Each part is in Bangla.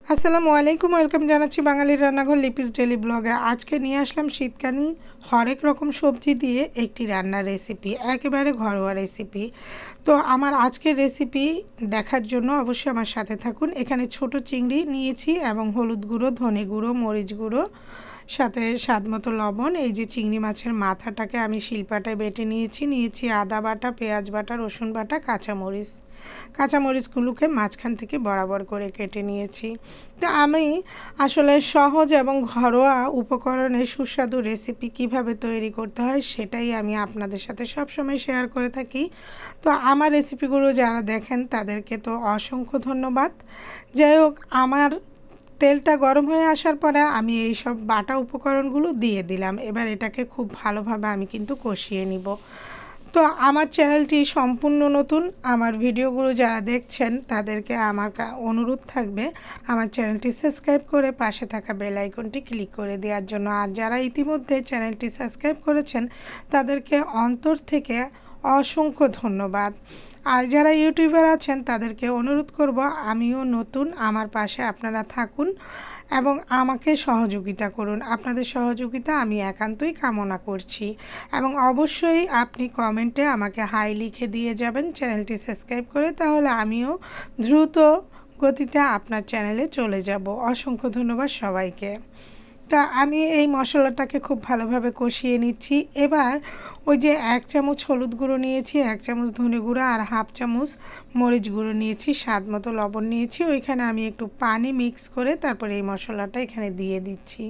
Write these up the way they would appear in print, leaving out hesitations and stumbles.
আসসালামু আলাইকুম, ওয়েলকাম জানাচ্ছি বাঙালির রান্নাঘর লিপিস ডেলি ব্লগে। আজকে নিয়ে আসলাম শীতকালীন হরেক রকম সবজি দিয়ে একটি রান্নার রেসিপি, একেবারে ঘরোয়া রেসিপি। তো আমার আজকের রেসিপি দেখার জন্য অবশ্যই আমার সাথে থাকুন। এখানে ছোট চিংড়ি নিয়েছি এবং হলুদ গুঁড়ো, ধনে গুঁড়ো, মরিচ গুঁড়ো, সাথে স্বাদ মতো লবণ। এই যে চিংড়ি মাছের মাথাটাকে আমি শিলপাটায় বেটে নিয়েছি আদা বাটা, পেঁয়াজ বাটা, রসুন বাটা, কাঁচামরিচগুলোকে মাঝখান থেকে বরাবর করে কেটে নিয়েছি। তো আমি আসলে সহজ এবং ঘরোয়া উপকরণে সুস্বাদু রেসিপি কিভাবে তৈরি করতে হয় সেটাই আমি আপনাদের সাথে সবসময় শেয়ার করে থাকি। তো আমার রেসিপিগুলো যারা দেখেন তাদেরকে তো অসংখ্য ধন্যবাদ। যাই হোক, আমার তেলটা গরম হয়ে আসার পরে আমি এই সব বাটা উপকরণগুলো দিয়ে দিলাম। এবার এটাকে খুব ভালোভাবে আমি কিন্তু কষিয়ে নিব। তো আমার চ্যানেলটি সম্পূর্ণ নতুন, আমার ভিডিওগুলো যারা দেখছেন তাদেরকে আমার অনুরোধ থাকবে আমার চ্যানেলটি সাবস্ক্রাইব করে পাশে থাকা বেল আইকনটি ক্লিক করে দেওয়ার জন্য। আর যারা ইতিমধ্যে চ্যানেলটি সাবস্ক্রাইব করেছেন তাদেরকে অন্তর থেকে অসংখ্য ধন্যবাদ। আর যারা ইউটিউবার আছেন তাদেরকে অনুরোধ করব, আমিও নতুন, আমার পাশে আপনারা থাকুন এবং আমাকে সহযোগিতা করুন। আপনাদের সহযোগিতা আমি একান্তই কামনা করছি এবং অবশ্যই আপনি কমেন্টে আমাকে হাই লিখে দিয়ে যাবেন চ্যানেলটি সাবস্ক্রাইব করে, তাহলে আমিও দ্রুত গতিতে আপনার চ্যানেলে চলে যাব। অসংখ্য ধন্যবাদ সবাইকে। তা আমি এই মশলাটাকে খুব ভালোভাবে কষিয়ে নিচ্ছি। এবার ওই যে 1 চামচ হলুদ গুঁড়ো নিয়েছি, 1 চামচ ধনে গুঁড়ো আর হাফ চামচ মরিচ গুঁড়ো নিয়েছি, স্বাদ মতো লবণ নিয়েছি। ওইখানে আমি একটু পানি মিক্স করে তারপরে এই মশলাটা এখানে দিয়ে দিচ্ছি।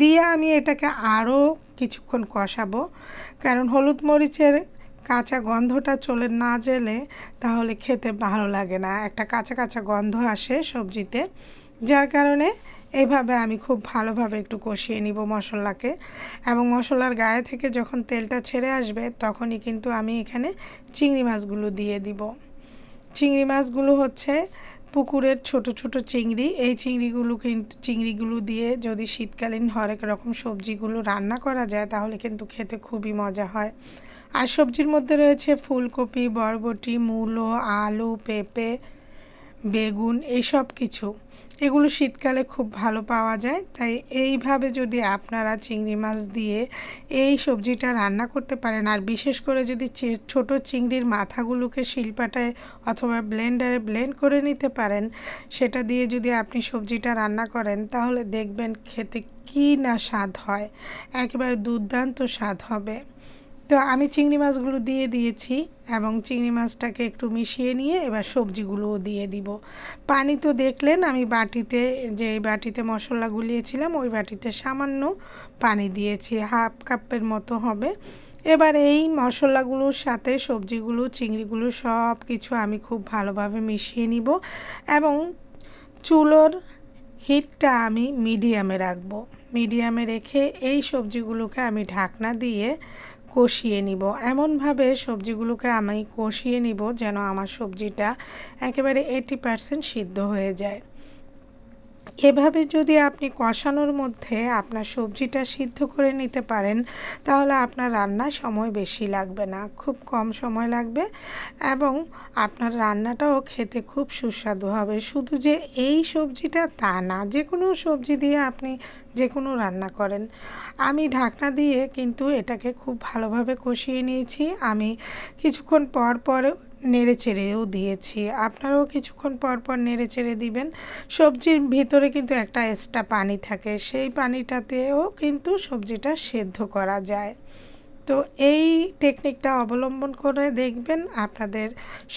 দিয়ে আমি এটাকে আরও কিছুক্ষণ কষাবো, কারণ হলুদ মরিচের কাঁচা গন্ধটা চলে না গেলে তাহলে খেতে ভালো লাগে না, একটা কাঁচা কাঁচা গন্ধ আসে সবজিতে। যার কারণে এইভাবে আমি খুব ভালোভাবে একটু কষিয়ে নিব মশলাকে, এবং মশলার গায়ে থেকে যখন তেলটা ছেড়ে আসবে তখনই কিন্তু আমি এখানে চিংড়ি মাছগুলো দিয়ে দিব। চিংড়ি মাছগুলো হচ্ছে পুকুরের ছোট ছোট চিংড়ি। এই চিংড়িগুলো দিয়ে যদি শীতকালীন হরেক রকম সবজিগুলো রান্না করা যায় তাহলে কিন্তু খেতে খুবই মজা হয়। আর সবজির মধ্যে রয়েছে ফুলকপি, বরবটি, মূলো, আলু, পেঁপে, বেগুন, এইসব কিছু। এগুলো শীতকালে খুব ভালো পাওয়া যায়। তাই এইভাবে যদি আপনারা চিংড়ি মাছ দিয়ে এই সবজিটা রান্না করতে পারেন, আর বিশেষ করে যদি ছোট চিংড়ির মাথাগুলোকে শিলপাটায় অথবা ব্লেন্ডারে ব্লেন্ড করে নিতে পারেন, সেটা দিয়ে যদি আপনি সবজিটা রান্না করেন তাহলে দেখবেন খেতে কী না স্বাদ হয়, একেবারে দুর্দান্ত স্বাদ হবে। তো আমি চিংড়ি মাছগুলো দিয়ে দিয়েছি এবং চিংড়ি মাছটাকে একটু মিশিয়ে নিয়ে এবার সবজিগুলোও দিয়ে দিব। পানি তো দেখলেন, আমি বাটিতে, যে বাটিতে মশলা গুলিয়েছিলাম ওই বাটিতে সামান্য পানি দিয়েছি, হাফ কাপের মতো হবে। এবার এই মশলাগুলোর সাথে সবজিগুলো, চিংড়িগুলো সব কিছু আমি খুব ভালোভাবে মিশিয়ে নিব এবং চুলোর হিটটা আমি মিডিয়ামে রাখবো। মিডিয়ামে রেখে এই সবজিগুলোকে আমি ঢাকনা দিয়ে কষিয়ে নিব। এমনভাবে সবজিগুলোকে আমি কষিয়ে নিব যেন আমার সবজিটা একেবারে 80% সিদ্ধ হয়ে যায়। এভাবে যদি আপনি কষানোর মধ্যে আপনার সবজিটা সিদ্ধ করে নিতে পারেন তাহলে আপনার রান্নার সময় বেশি লাগবে না, খুব কম সময় লাগবে এবং আপনার রান্নাটাও খেতে খুব সুস্বাদু হবে। শুধু যে এই সবজিটা তা না, যে কোনো সবজি দিয়ে আপনি যে কোনো রান্না করেন। আমি ঢাকনা দিয়ে কিন্তু এটাকে খুব ভালোভাবে কষিয়ে নিয়েছি। আমি কিছুক্ষণ পর পর নেড়ে চেড়েও দিয়েছি, আপনারাও কিছুক্ষণ পর পর নেড়ে চেড়ে দিবেন। সবজির ভিতরে কিন্তু একটা এক্সট্রা পানি থাকে, সেই পানিটাতেও কিন্তু সবজিটা সেদ্ধ করা যায়। তো এই টেকনিকটা অবলম্বন করে দেখবেন আপনাদের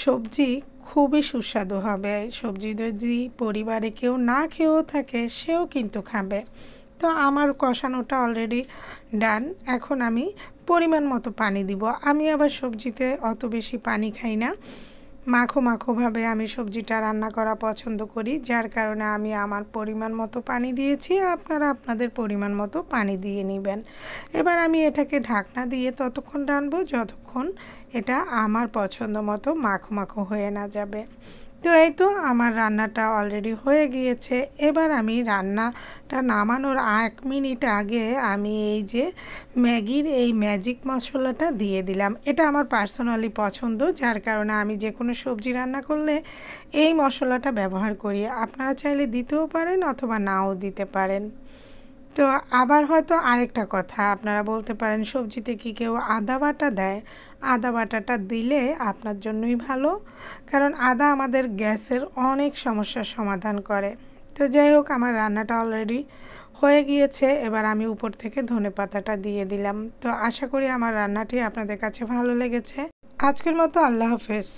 সবজি খুবই সুস্বাদু হবে। সবজি যদি পরিবারে কেউ না খেয়েও থাকে সেও কিন্তু খাবে। তো আমার কষানোটা অলরেডি ডান। এখন আমি পরিমাণ মতো পানি দিব। আমি আবার সবজিতে অত বেশি পানি খাই না, মাখো মাখোভাবে আমি সবজিটা রান্না করা পছন্দ করি, যার কারণে আমি আমার পরিমাণ মতো পানি দিয়েছি, আপনারা আপনাদের পরিমাণ মতো পানি দিয়ে নেবেন। এবার আমি এটাকে ঢাকনা দিয়ে ততক্ষণ রানবো যতক্ষণ এটা আমার পছন্দ মতো মাখো মাখো হয়ে না যাবে। তো এই তো আমার রান্নাটা অলরেডি হয়ে গিয়েছে। এবার আমি রান্নাটা নামানোর 1 মিনিট আগে আমি এই যে ম্যাগির এই ম্যাজিক মশলাটা দিয়ে দিলাম। এটা আমার পার্সোনালি পছন্দ, যার কারণে আমি যে কোনো সবজি রান্না করলে এই মশলাটা ব্যবহার করি। আপনারা চাইলে দিতেও পারেন অথবা নাও দিতে পারেন। তো আবার হয়তো আরেকটা কথা, আপনারা বলতে পারেন সবজিতে কি কেউ আদা বাটা দেয়? আদা বাটাটা দিলে আপনার জন্যই ভালো, কারণ আদা আমাদের গ্যাসের অনেক সমস্যার সমাধান করে। তো যাই হোক, আমার রান্নাটা অলরেডি হয়ে গিয়েছে। এবার আমি উপর থেকে ধনেপাতাটা দিয়ে দিলাম। তো আশা করি আমার রান্নাটি আপনাদের কাছে ভালো লেগেছে। আজকের মতো আল্লাহ হাফেজ।